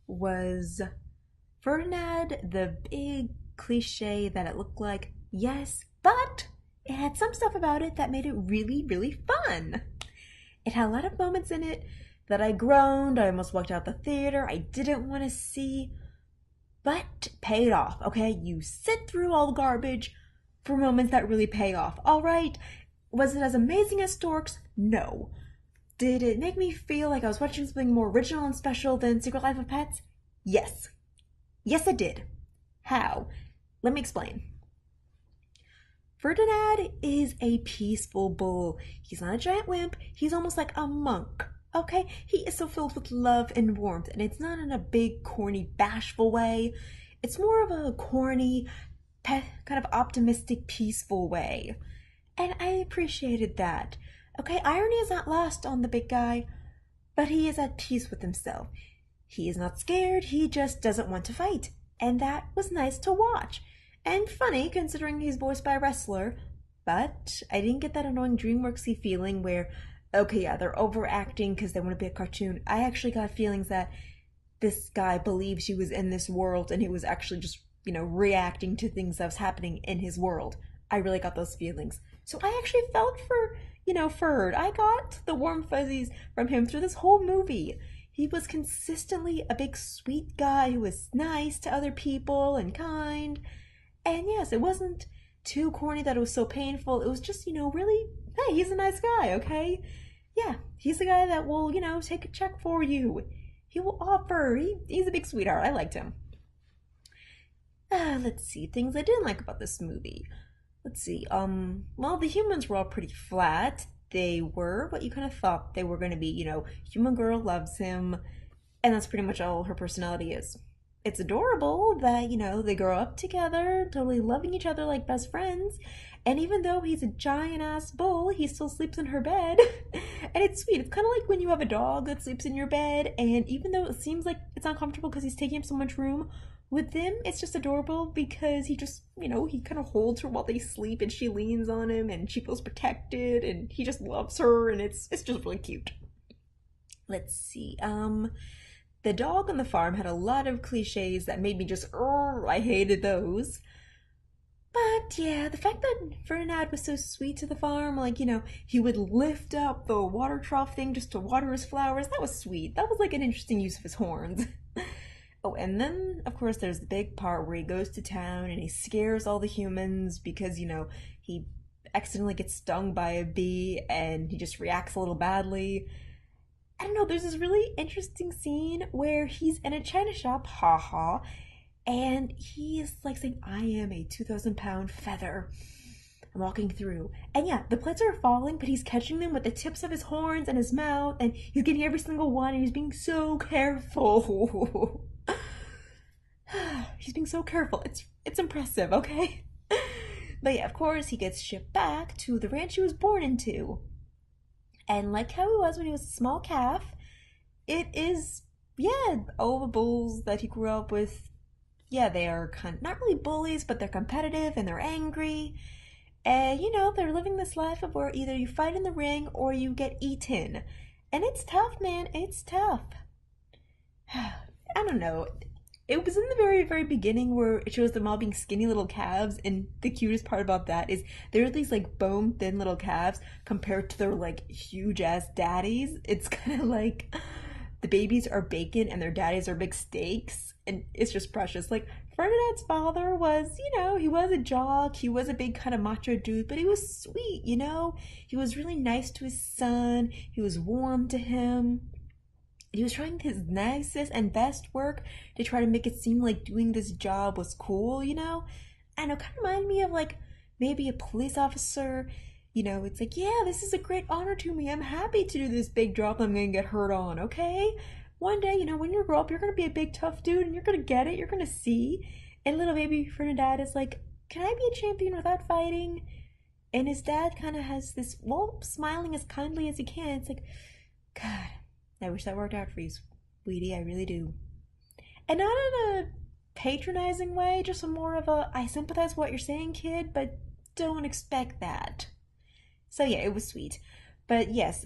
Was Ferdinand the big cliche that it looked like? Yes, but it had some stuff about it that made it really, really fun. It had a lot of moments in it that I groaned, I almost walked out the theater, I didn't want to see, but paid off, okay? You sit through all the garbage for moments that really pay off, alright? Was it as amazing as Storks? No. Did it make me feel like I was watching something more original and special than Secret Life of Pets? Yes. Yes, it did. How? Let me explain. Ferdinand is a peaceful bull. He's not a giant wimp, he's almost like a monk. Okay? He is so filled with love and warmth, and it's not in a big, corny, bashful way. It's more of a corny, kind of optimistic, peaceful way. And I appreciated that. Okay, irony is not lost on the big guy, but he is at peace with himself. He is not scared, he just doesn't want to fight. And that was nice to watch. And funny, considering he's voiced by a wrestler. But I didn't get that annoying DreamWorksy feeling where, okay, yeah, they're overacting because they want to be a cartoon. I actually got feelings that this guy believes he was in this world and he was actually just, reacting to things that was happening in his world. I really got those feelings. So I actually felt for, Ferd. I got the warm fuzzies from him through this whole movie. He was consistently a big sweet guy who was nice to other people and kind. And yes, it wasn't too corny that it was so painful. It was just, really, hey, he's a nice guy, okay? Yeah, he's the guy that will, take a check for you. He will offer. He's a big sweetheart. I liked him. Let's see, things I didn't like about this movie. Let's see, well, the humans were all pretty flat. They were what you kind of thought they were going to be. Human girl loves him, and that's pretty much all her personality is. It's adorable that, they grow up together, totally loving each other like best friends. And even though he's a giant ass bull, he still sleeps in her bed. And it's sweet. It's kind of like when you have a dog that sleeps in your bed, and even though it seems like it's uncomfortable because he's taking up so much room, with them, it's just adorable because he just, he kind of holds her while they sleep and she leans on him and she feels protected and he just loves her and it's just really cute. Let's see. The dog on the farm had a lot of cliches that made me just, I hated those. But yeah, the fact that Ferdinand was so sweet to the farm, like, he would lift up the water trough thing just to water his flowers, that was sweet. That was like an interesting use of his horns. Oh, and then, of course, there's the big part where he goes to town and he scares all the humans because, he accidentally gets stung by a bee and he just reacts a little badly. I don't know, there's this really interesting scene where he's in a china shop, haha, and he is like saying, I am a 2,000-pound feather. I'm walking through. And yeah, the plates are falling, but he's catching them with the tips of his horns and his mouth, and he's getting every single one, and he's being so careful. He's being so careful. It's impressive, okay? But yeah, of course, he gets shipped back to the ranch he was born into. And like how he was when he was a small calf, it is, yeah, all the bulls that he grew up with, yeah, they are not really bullies, but they're competitive and they're angry. And, they're living this life of where either you fight in the ring or you get eaten. And it's tough, man. It's tough. I don't know. It was in the very, very beginning where it shows them all being skinny little calves, and the cutest part about that is they're these like bone thin little calves compared to their like huge ass daddies. It's kind of like the babies are bacon and their daddies are big steaks, and it's just precious. Like Ferdinand's father was, he was a jock, he was a big kind of macho dude, but he was sweet, he was really nice to his son, he was warm to him. He was trying his nicest and best work to try to make it seem like doing this job was cool, And it kind of reminded me of like maybe a police officer, it's like, yeah, this is a great honor to me. I'm happy to do this big job I'm going to get hurt on, okay? One day, when you grow up, you're going to be a big tough dude and you're going to get it. You're going to see. And little baby Ferdinand is like, can I be a champion without fighting? And his dad kind of has this, smiling as kindly as he can. It's like, God, I wish that worked out for you, sweetie. I really do. And not in a patronizing way, just a more of a, I sympathize with what you're saying, kid, but don't expect that. So yeah, it was sweet. But yes,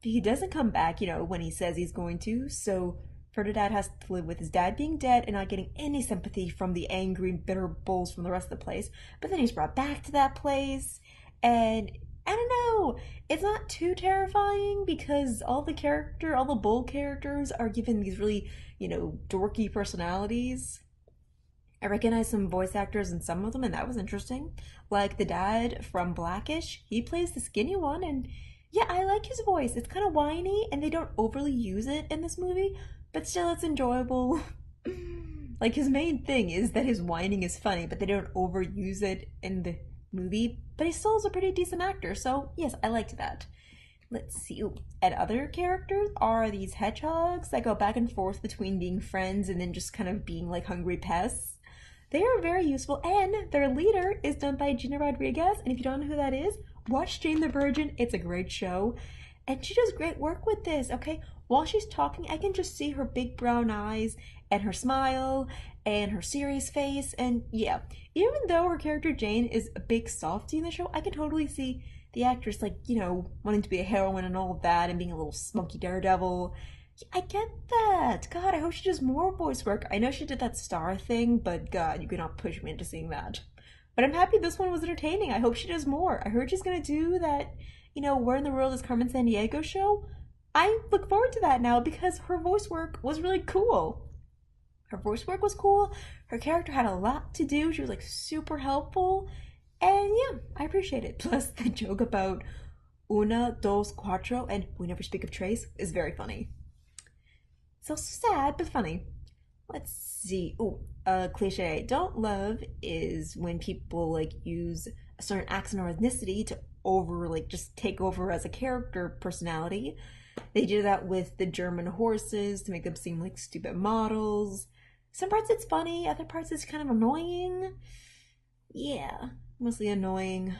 he doesn't come back, when he says he's going to. So Ferdinand has to live with his dad being dead and not getting any sympathy from the angry, bitter bulls from the rest of the place. But then he's brought back to that place, and I don't know, it's not too terrifying because all the bull characters are given these really, dorky personalities. I recognize some voice actors in some of them, and that was interesting. Like the dad from Blackish, he plays the skinny one, and yeah, I like his voice. It's kind of whiny, and they don't overly use it in this movie, but still, it's enjoyable. Like his main thing is that his whining is funny, but they don't overuse it in the movie. But he still is a pretty decent actor, so yes, I liked that. Let's see. Ooh. And other characters are these hedgehogs that go back and forth between being friends and then just kind of being like hungry pests. They are very useful, and their leader is done by Gina Rodriguez. And if you don't know who that is, watch Jane the Virgin. It's a great show. And she does great work with this, okay? While she's talking, I can just see her big brown eyes and her smile and her serious face. And yeah, even though her character Jane is a big softie in the show, I can totally see the actress, like, wanting to be a heroine and all of that and being a little smoky daredevil. I get that. God, I hope she does more voice work. I know she did that Star thing, but God, you cannot push me into seeing that. But I'm happy this one was entertaining. I hope she does more. I heard she's gonna do that, Where in the World is Carmen Sandiego show. I look forward to that now because her voice work was really cool. Her voice work was cool. Her character had a lot to do. She was like super helpful. And yeah, I appreciate it. Plus the joke about una, dos, cuatro, and we never speak of Trace is very funny. So sad, but funny. Let's see. Oh, cliche I don't love is when people like use a certain accent or ethnicity to just take over as a character personality. They do that with the German horses to make them seem like stupid models. Some parts it's funny, other parts it's kind of annoying. Yeah, mostly annoying.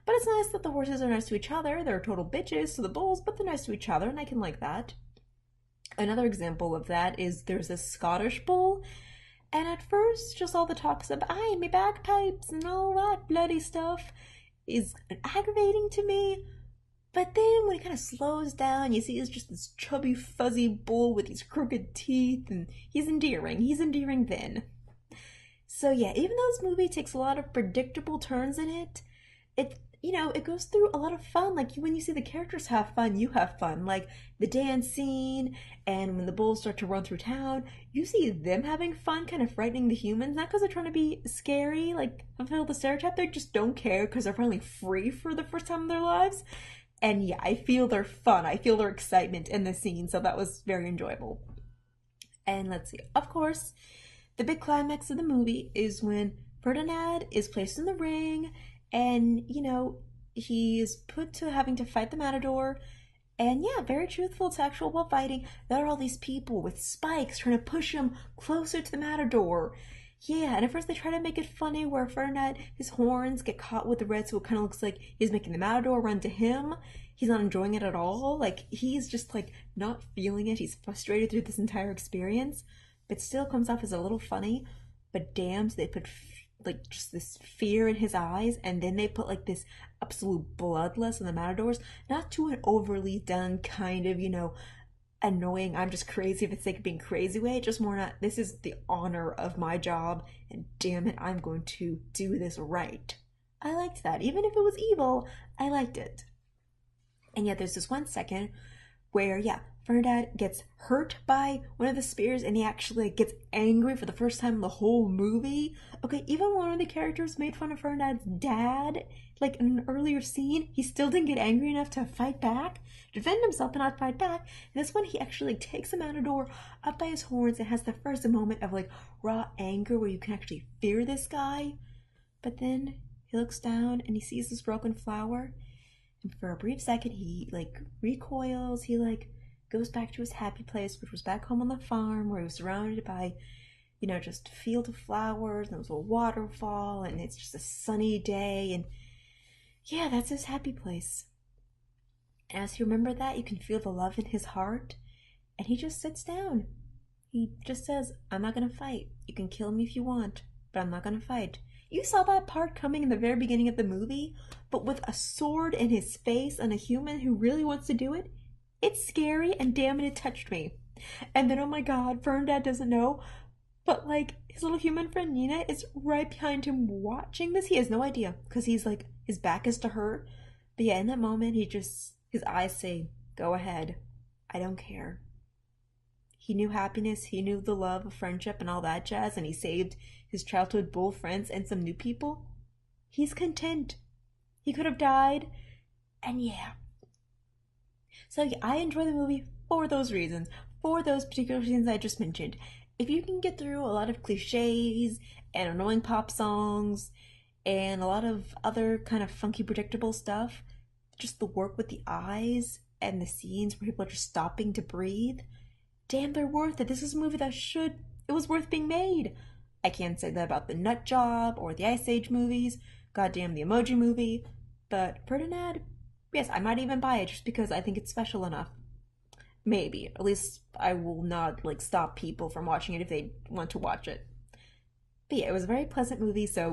But it's nice that the horses are nice to each other. They're total bitches to the bulls, but they're nice to each other, and I can like that. Another example of that is there's a Scottish bull, and at first just all the talks of "I me bagpipes" and all that bloody stuff is aggravating to me. But then when it kind of slows down, you see it's just this chubby, fuzzy bull with these crooked teeth, and he's endearing. He's endearing then. So yeah, even though this movie takes a lot of predictable turns in it, it goes through a lot of fun. Like when you see the characters have fun, you have fun. Like the dance scene, and when the bulls start to run through town, you see them having fun, kind of frightening the humans. Not because they're trying to be scary, like fulfill the stereotype. They just don't care because they're finally free for the first time in their lives. And yeah, I feel their fun. I feel their excitement in the scene. So that was very enjoyable. And let's see. Of course, the big climax of the movie is when Ferdinand is placed in the ring and, he is put to having to fight the matador. And yeah, very truthful to actual bull fighting. There are all these people with spikes trying to push him closer to the matador. Yeah, and at first they try to make it funny where Ferdinand, his horns get caught with the red, so it kind of looks like he's making the matador run to him. He's not enjoying it at all. Like, he's just, not feeling it. He's frustrated through this entire experience, but still comes off as a little funny. But damn, so they put, just this fear in his eyes, and then they put, this absolute bloodlust in the matadors. Not to an overly done kind of, annoying, I'm just crazy for the sake of being crazy way, just more not, this is the honor of my job, and damn it, I'm going to do this right. I liked that. Even if it was evil, I liked it. And yet there's this one second where, yeah, Ferdinand gets hurt by one of the spears and he actually gets angry for the first time in the whole movie. Okay, even one of the characters made fun of Ferdinand's dad, in an earlier scene, he still didn't get angry enough to fight back, defend himself, but not fight back. And this one, he actually takes a matador up by his horns and has the first moment of raw anger where you can actually fear this guy. But then he looks down and he sees this broken flower, and for a brief second he recoils. He goes back to his happy place, which was back home on the farm where he was surrounded by just field of flowers, and there was a waterfall, and it's just a sunny day, and yeah, that's his happy place. And as he remembered that, you can feel the love in his heart, and he just sits down. He just says, "I'm not gonna fight. You can kill me if you want, but I'm not gonna fight." You saw that part coming in the very beginning of the movie, but with a sword in his face and a human who really wants to do it, it's scary, and damn it, it touched me. And then, oh my god, Ferdinand doesn't know, but like his little human friend Nina is right behind him watching this. He has no idea because he's like, his back is to her. But yeah, in that moment, his eyes say, go ahead. I don't care. He knew happiness, he knew the love of friendship and all that jazz, and he saved his childhood bull friends and some new people. He's content. He could have died, and yeah. So yeah, I enjoy the movie for those reasons, for those particular reasons I just mentioned. If you can get through a lot of cliches and annoying pop songs and a lot of other kind of funky, predictable stuff, just the work with the eyes and the scenes where people are just stopping to breathe, damn, they're worth it. This is a movie it was worth being made. I can't say that about the Nut Job or the Ice Age movies, goddamn the Emoji Movie, but Ferdinand, yes, I might even buy it just because I think it's special enough. Maybe. At least I will not like stop people from watching it if they want to watch it. But yeah, it was a very pleasant movie, so